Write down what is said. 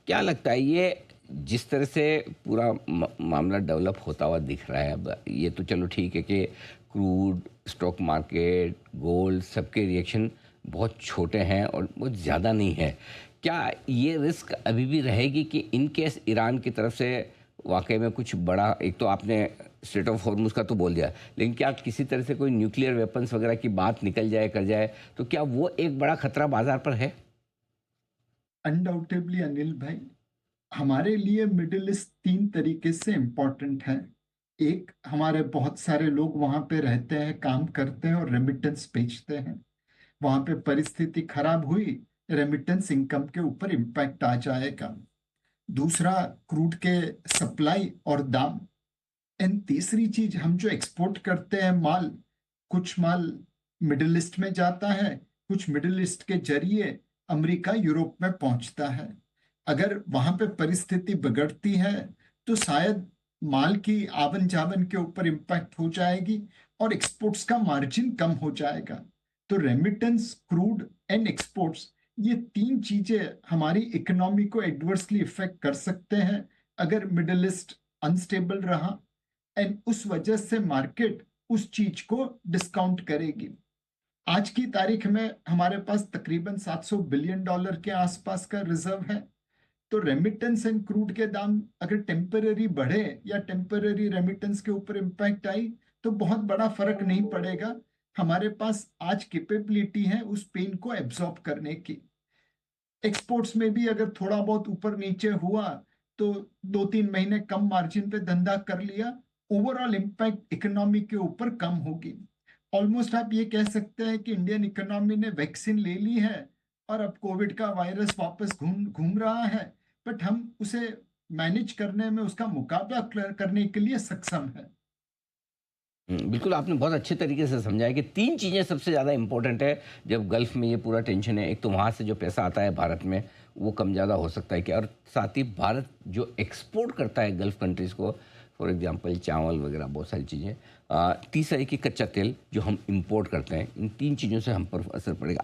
क्या लगता है ये जिस तरह से पूरा मामला डेवलप होता हुआ दिख रहा है, अब ये तो चलो ठीक है कि क्रूड, स्टॉक मार्केट, गोल्ड सबके रिएक्शन बहुत छोटे हैं और बहुत ज़्यादा नहीं है। क्या ये रिस्क अभी भी रहेगी कि इन केस ईरान की तरफ से वाकई में कुछ बड़ा, एक तो आपने स्ट्रेट ऑफ हॉर्मुज का तो बोल दिया, लेकिन क्या किसी तरह से कोई न्यूक्लियर वेपन्स वगैरह की बात निकल जाए कर जाए तो क्या वो एक बड़ा खतरा बाजार पर है? अनडाउटेबली अनिल भाई, हमारे लिए मिडिल ईस्ट तीन तरीके से इम्पोर्टेंट है। एक, हमारे बहुत सारे लोग वहां पे रहते हैं, काम करते हैं और रेमिटेंस भेजते हैं। वहां पे परिस्थिति खराब हुई, रेमिटेंस इनकम के ऊपर इम्पैक्ट आ जाएगा। दूसरा, क्रूड के सप्लाई और दाम। एंड तीसरी चीज, हम जो एक्सपोर्ट करते हैं माल, कुछ माल मिडिल ईस्ट में जाता है, कुछ मिडिल ईस्ट के जरिए अमेरिका यूरोप में पहुंचता है। अगर वहां पे परिस्थिति बिगड़ती है तो शायद माल की आवन जावन के ऊपर इम्पैक्ट हो जाएगी और एक्सपोर्ट्स का मार्जिन कम हो जाएगा। तो रेमिटेंस, क्रूड एंड एक्सपोर्ट्स, ये तीन चीजें हमारी इकोनॉमी को एडवर्सली इफेक्ट कर सकते हैं अगर मिडिल ईस्ट अनस्टेबल रहा। एंड उस वजह से मार्केट उस चीज को डिस्काउंट करेगी। आज की तारीख में हमारे पास तकरीबन $700 बिलियन के आसपास का रिजर्व है। तो रेमिटेंस एंड क्रूड के दाम अगर टेम्पररी बढ़े या टेम्पररी रेमिटेंस के ऊपर इम्पैक्ट आई तो बहुत बड़ा फर्क नहीं पड़ेगा। हमारे पास आज कैपेबिलिटी है उस पेन को एब्जॉर्ब करने की। एक्सपोर्ट्स में भी अगर थोड़ा बहुत ऊपर नीचे हुआ तो 2-3 महीने कम मार्जिन पे धंधा कर लिया, ओवरऑल इम्पैक्ट इकोनॉमी के ऊपर कम होगी। ऑलमोस्ट आप ये कह सकते हैं कि इंडियन इकोनॉमी ने वैक्सीन ले ली है और अब कोविड का वायरस वापस घूम घूम रहा है, बट हम उसे मैनेज करने में, उसका मुकाबला करने के लिए सक्षम है। बिल्कुल, आपने बहुत अच्छे तरीके से समझाया कि 3 चीज़ें सबसे ज़्यादा इम्पोर्टेंट है, जब गल्फ़ में ये पूरा टेंशन है। एक तो वहाँ से जो पैसा आता है भारत में, वो कम ज़्यादा हो सकता है क्या, और साथ ही भारत जो एक्सपोर्ट करता है गल्फ़ कंट्रीज़ को, फॉर एग्ज़ाम्पल चावल वगैरह बहुत सारी चीज़ें। तीसरा है कि कच्चा तेल जो हम इम्पोर्ट करते हैं, इन 3 चीज़ों से हम पर असर पड़ेगा।